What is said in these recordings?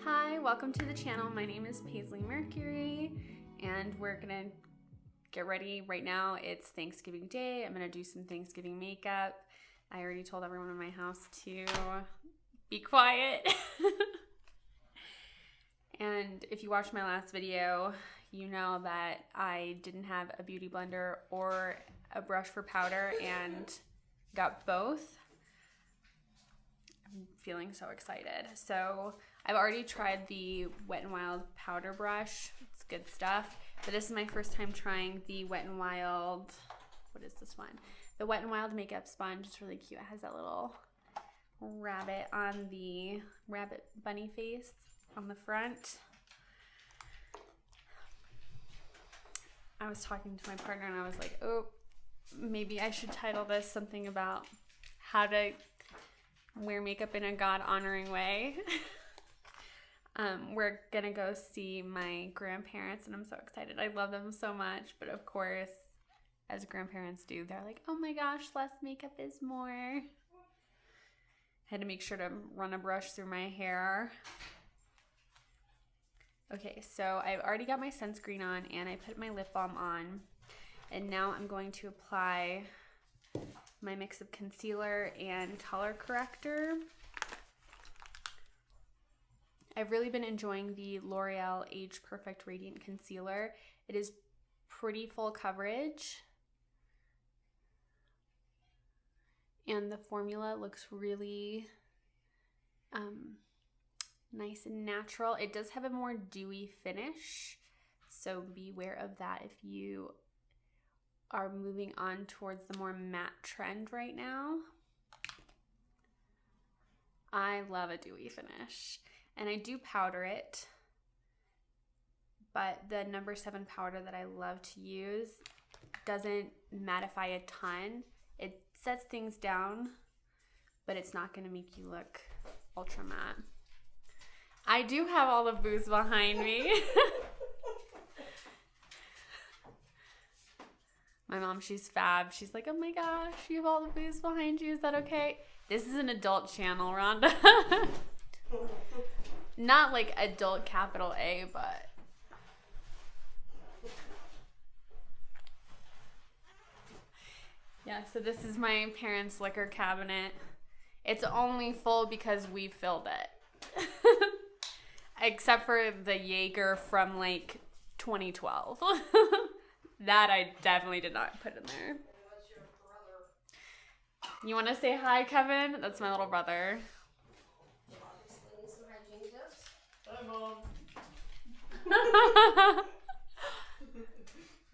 Hi, welcome to the channel. My name is Paisley Mercury, and we're gonna get ready right now. It's Thanksgiving Day. I'm gonna do some Thanksgiving makeup. I already told everyone in my house to be quiet. And if you watched my last video, you know that I didn't have a beauty blender or a brush for powder and got both. I'm feeling so excited. So I've already tried the Wet n Wild powder brush. It's good stuff. But this is my first time trying the Wet n Wild, what is this one? The Wet n Wild makeup sponge. It's really cute. It has that little rabbit on the rabbit bunny face on the front. I was talking to my partner and I was like, oh, maybe I should title this something about how to wear makeup in a God-honoring way. We're gonna go see my grandparents and I'm so excited. I love them so much, but of course, as grandparents do, they're like, oh my gosh, less makeup is more. Had to make sure to run a brush through my hair. Okay, so I've already got my sunscreen on and I put my lip balm on. And now I'm going to apply my mix of concealer and color corrector. I've really been enjoying the L'Oreal Age Perfect Radiant Concealer. It is pretty full coverage. And the formula looks really nice and natural. It does have a more dewy finish, so beware of that if you are moving on towards the more matte trend right now. I love a dewy finish, and I do powder it, but the No. 7 powder that I love to use doesn't mattify a ton. It sets things down, but it's not going to make you look ultra matte. I do have all the booze behind me. My mom, she's fab. She's like, oh my gosh, you have all the booze behind you. Is that okay? This is an adult channel, Rhonda. Not like adult capital A, but. Yeah, so this is my parents' liquor cabinet. It's only full because we filled it. Except for the Jaeger from like 2012. That I definitely did not put in there. You want to say hi, Kevin? That's my little brother. Hi, Mom.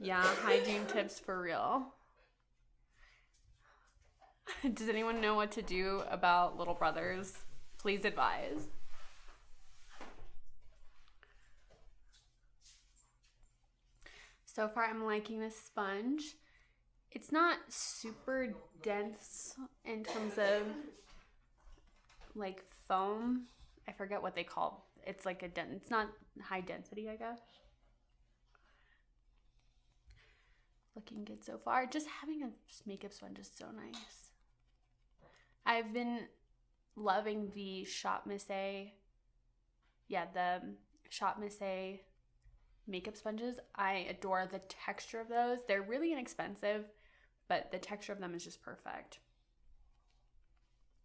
Yeah, hygiene tips for real. Does anyone know what to do about little brothers? Please advise. So far, I'm liking this sponge. It's not super dense in terms of like foam. I forget what they call it. It's like it's not high density, I guess. Looking good so far. Just having a makeup sponge is so nice. I've been loving the Shop Miss A. Yeah, the Shop Miss A makeup sponges. I adore the texture of those. They're really inexpensive, but the texture of them is just perfect.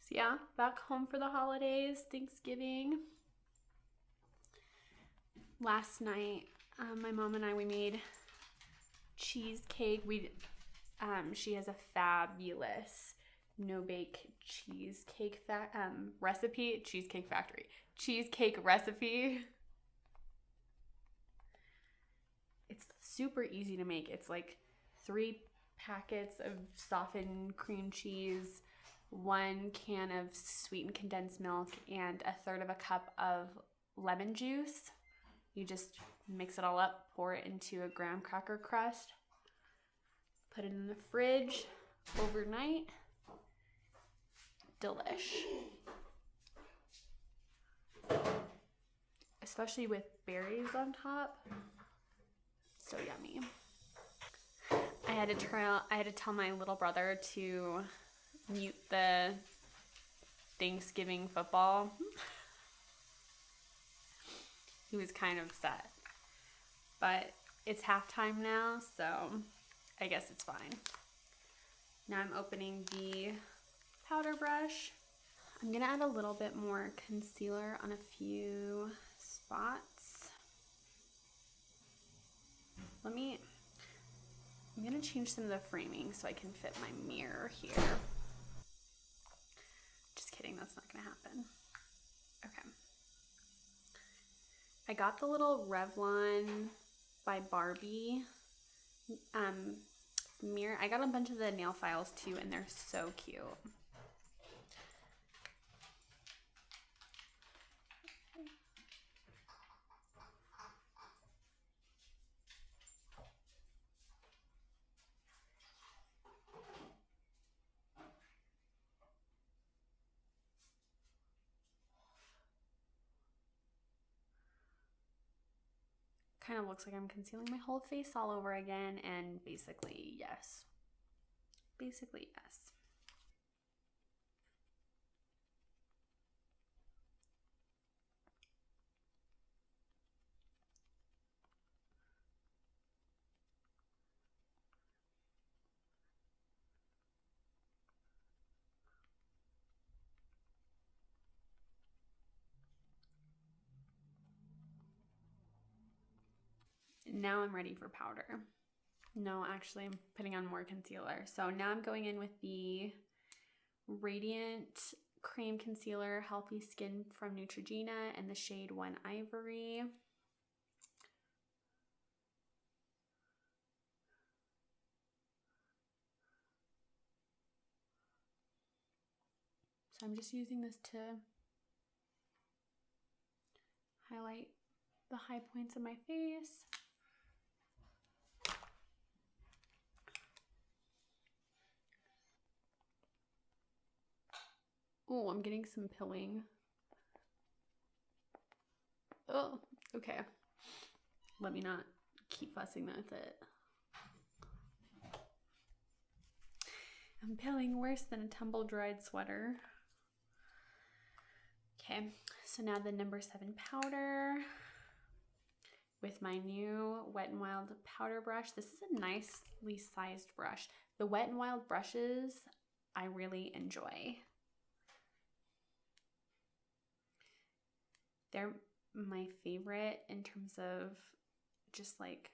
So yeah, back home for the holidays, Thanksgiving. Last night, my mom and I, we made cheesecake. She has a fabulous no-bake cheesecake recipe. Cheesecake Factory. Cheesecake recipe. It's super easy to make. It's like 3 packets of softened cream cheese, 1 can of sweetened condensed milk, and 1/3 cup of lemon juice. You just mix it all up, pour it into a graham cracker crust, put it in the fridge overnight. Delish. Especially with berries on top. So yummy. I had to tell my little brother to mute the Thanksgiving football. He was kind of upset. But it's halftime now, so I guess it's fine. Now I'm opening the powder brush. I'm gonna add a little bit more concealer on a few spots. I'm gonna change some of the framing so I can fit my mirror here. Just kidding, that's not gonna happen. Okay. I got the little Revlon by Barbie mirror. I got a bunch of the nail files too, and they're so cute. Kind of looks like I'm concealing my whole face all over again, and basically yes. Basically yes. Now I'm ready for powder. No, actually I'm putting on more concealer. So now I'm going in with the Radiant Cream Concealer Healthy Skin from Neutrogena in the shade 1 Ivory. So I'm just using this to highlight the high points of my face. Oh, I'm getting some pilling. Oh, okay. Let me not keep fussing with it. I'm pilling worse than a tumble-dried sweater. Okay, so now the number 7 powder with my new Wet n Wild powder brush. This is a nicely sized brush. The Wet n Wild brushes I really enjoy. They're my favorite in terms of just like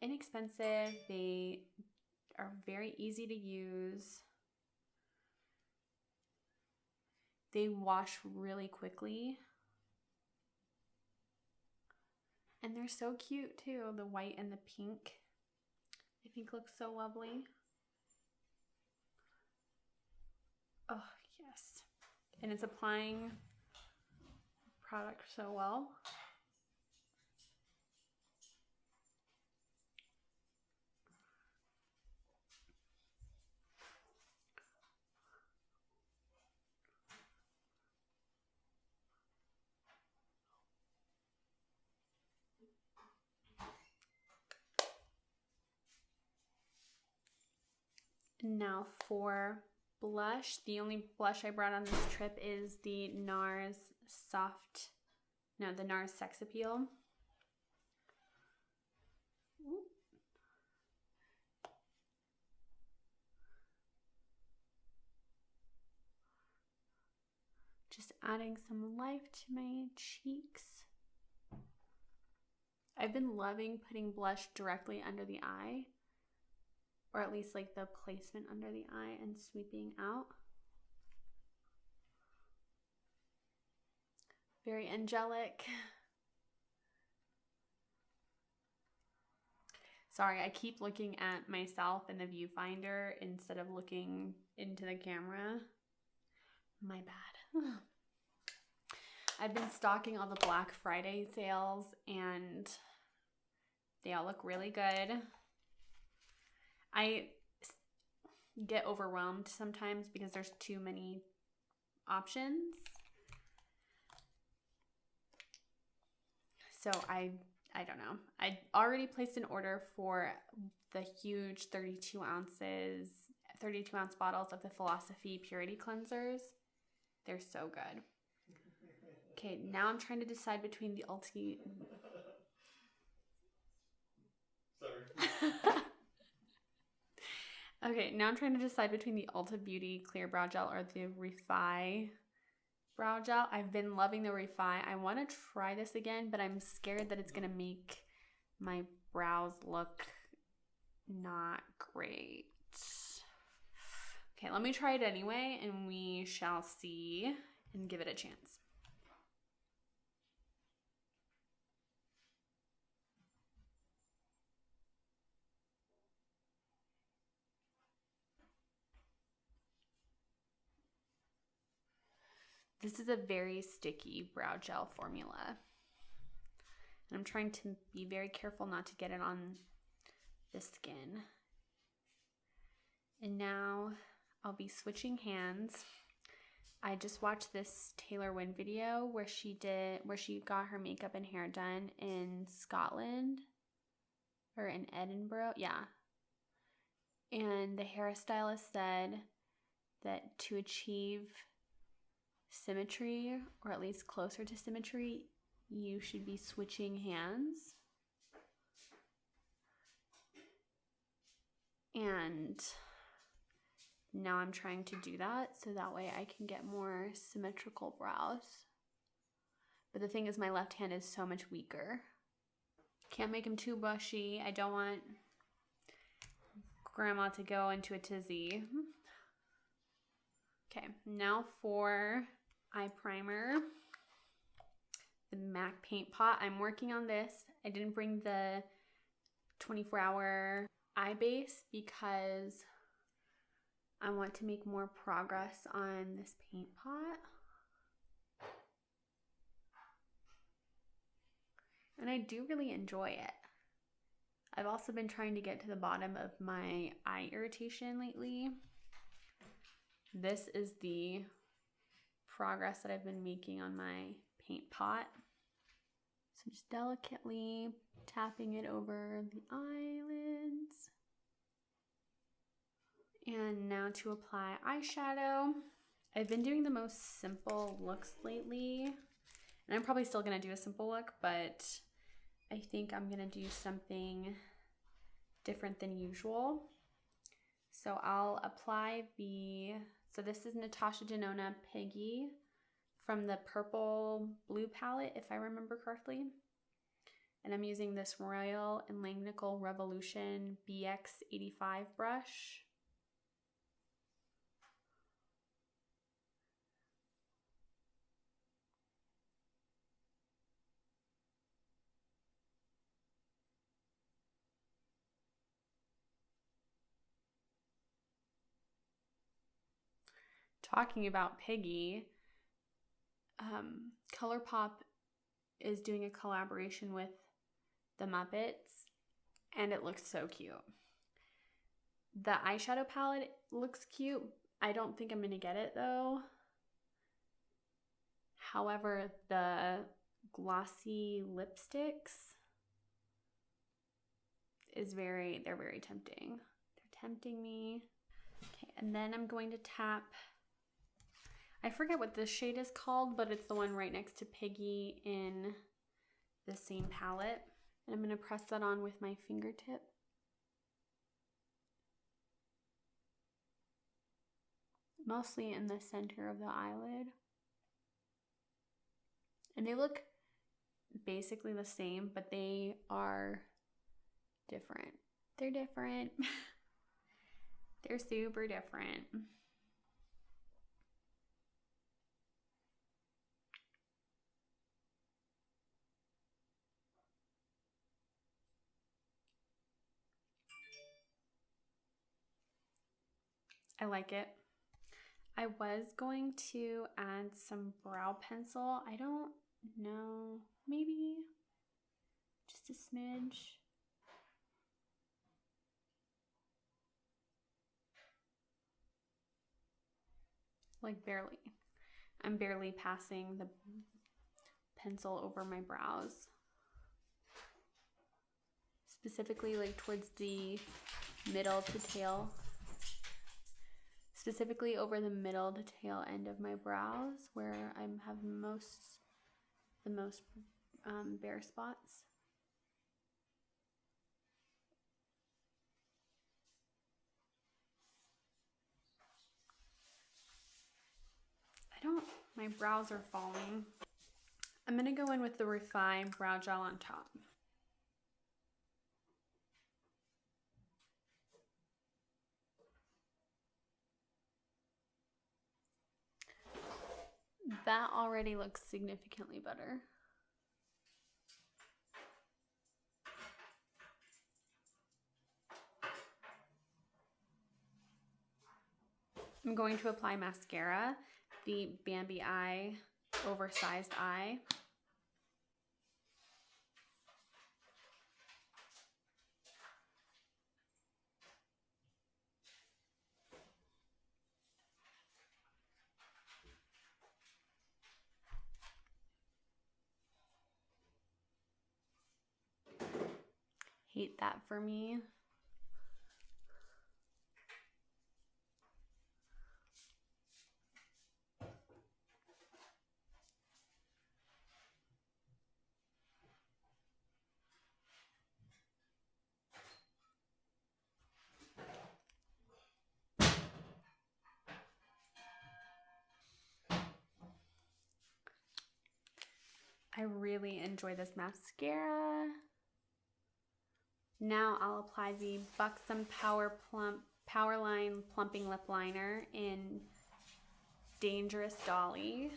inexpensive. They are very easy to use. They wash really quickly. And they're so cute too. The white and the pink, I think looks so lovely. Oh, yes. And it's applying product so well. Now for blush, the only blush I brought on this trip is the NARS the NARS Sex Appeal. Just adding some life to my cheeks. I've been loving putting blush directly under the eye, or at least like the placement under the eye, and sweeping out. Very angelic. Sorry, I keep looking at myself in the viewfinder instead of looking into the camera. My bad. I've been stalking all the Black Friday sales and they all look really good. I get overwhelmed sometimes because there's too many options. So I don't know. I already placed an order for the huge 32 ounce bottles of the Philosophy Purity Cleansers. They're so good. Okay, now I'm trying to decide between the Ulta. Sorry. Okay, now I'm trying to decide between the Ulta Beauty Clear Brow Gel or the Refy Brow Gel. I've been loving the Refy. I want to try this again, but I'm scared that it's going to make my brows look not great. Okay, let me try it anyway, and we shall see and give it a chance. This is a very sticky brow gel formula. And I'm trying to be very careful not to get it on the skin. And now I'll be switching hands. I just watched this Taylor Wynn video where she got her makeup and hair done in Scotland or in Edinburgh. Yeah. And the hairstylist said that to achieve symmetry, or at least closer to symmetry, you should be switching hands. And now I'm trying to do that so that way I can get more symmetrical brows. But the thing is, my left hand is so much weaker. Can't make them too bushy. I don't want grandma to go into a tizzy. Okay, now for eye primer. The MAC paint pot. I'm working on this. I didn't bring the 24-hour eye base because I want to make more progress on this paint pot. And I do really enjoy it. I've also been trying to get to the bottom of my eye irritation lately. This is the progress that I've been making on my paint pot. So just delicately tapping it over the eyelids. And now to apply eyeshadow. I've been doing the most simple looks lately. And I'm probably still going to do a simple look, but I think I'm going to do something different than usual. So I'll apply so this is Natasha Denona Piggy from the purple blue palette, if I remember correctly. And I'm using this Royal and Langnickel Revolution BX85 brush. Talking about Piggy, ColourPop is doing a collaboration with the Muppets, and it looks so cute. The eyeshadow palette looks cute. I don't think I'm going to get it though. However, the glossy lipsticks they're very tempting. They're tempting me. Okay, and then I'm going to tap, I forget what this shade is called, but it's the one right next to Piggy in the same palette. And I'm going to press that on with my fingertip. Mostly in the center of the eyelid. And they look basically the same, but they are different. They're different. They're super different. I like it. I was going to add some brow pencil. I don't know, maybe just a smidge. Like barely. I'm barely passing the pencil over my brows. Specifically like towards the middle to tail. Specifically over the middle to tail end of my brows where I have most the most bare spots. My brows are falling. I'm gonna go in with the Refy brow gel on top. That already looks significantly better. I'm going to apply mascara, the Bambi Eye Oversized Eye. Hate that for me. I really enjoy this mascara. Now I'll apply the Buxom Powerline Plumping Lip Liner in Dangerous Dolly.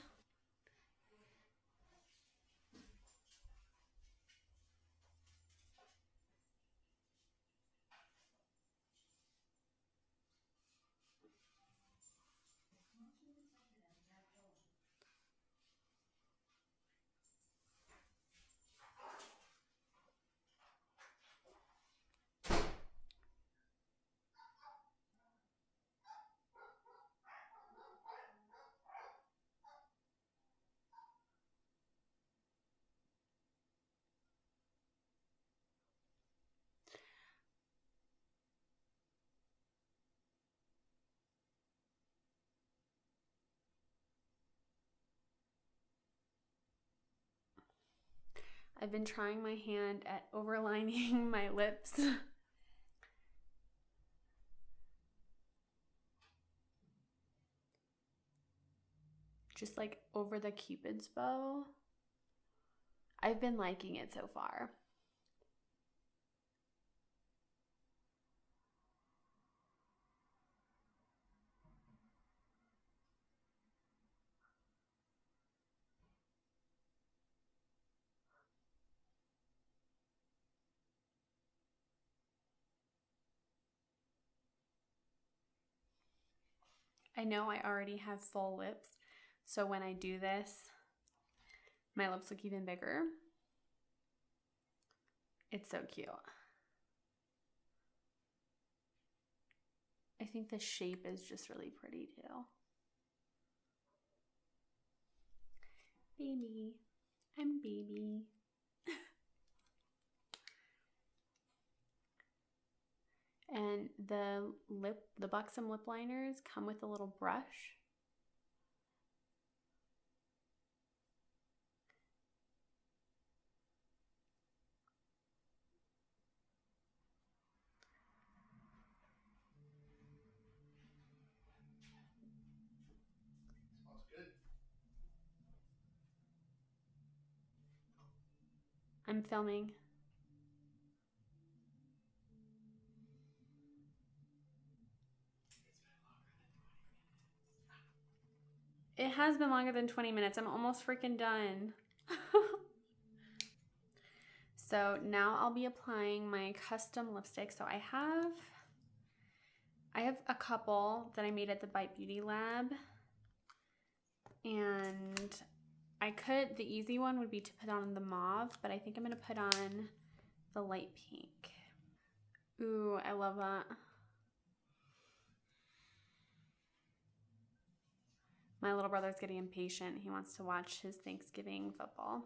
I've been trying my hand at overlining my lips. Just like over the Cupid's bow. I've been liking it so far. I know I already have full lips, so when I do this, my lips look even bigger. It's so cute. I think the shape is just really pretty too. Baby, I'm baby. And the Buxom lip liners come with a little brush. Smells good. I'm filming. It has been longer than 20 minutes. I'm almost freaking done. So now I'll be applying my custom lipstick. So I have a couple that I made at the Bite Beauty Lab. And the easy one would be to put on the mauve, but I think I'm gonna put on the light pink. Ooh, I love that. My little brother's getting impatient. He wants to watch his Thanksgiving football.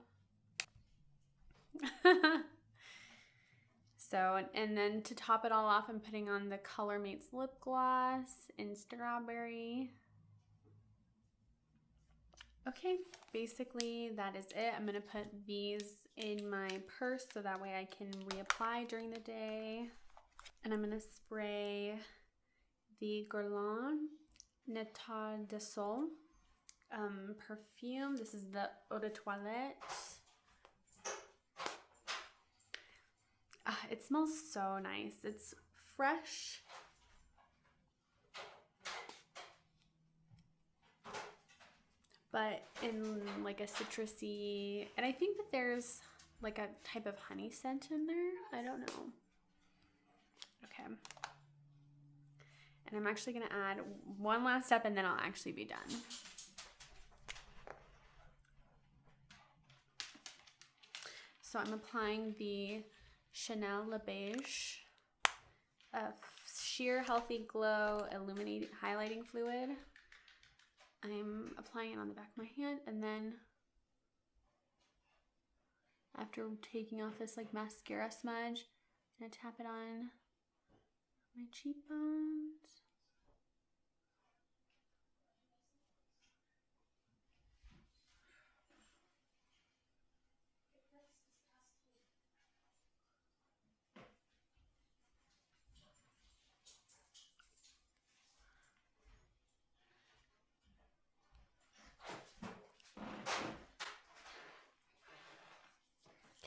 So, and then to top it all off, I'm putting on the Colormates lip gloss in Strawberry. Okay, basically that is it. I'm gonna put these in my purse so that way I can reapply during the day. And I'm gonna spray the Guerlain Nettare de Sol perfume. This is the eau de toilette. It smells so nice. It's fresh. But in like a citrusy, and I think that there's like a type of honey scent in there. I don't know. Okay. And I'm actually gonna add one last step and then I'll actually be done. So I'm applying the Chanel Le Beige Sheer Healthy Glow Illuminating Highlighting Fluid. I'm applying it on the back of my hand, and then after taking off this like mascara smudge, I'm gonna tap it on my cheekbones.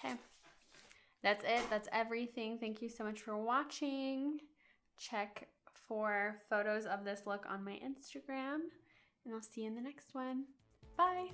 Okay, that's it. That's everything. Thank you so much for watching. Check for photos of this look on my Instagram, and I'll see you in the next one. Bye.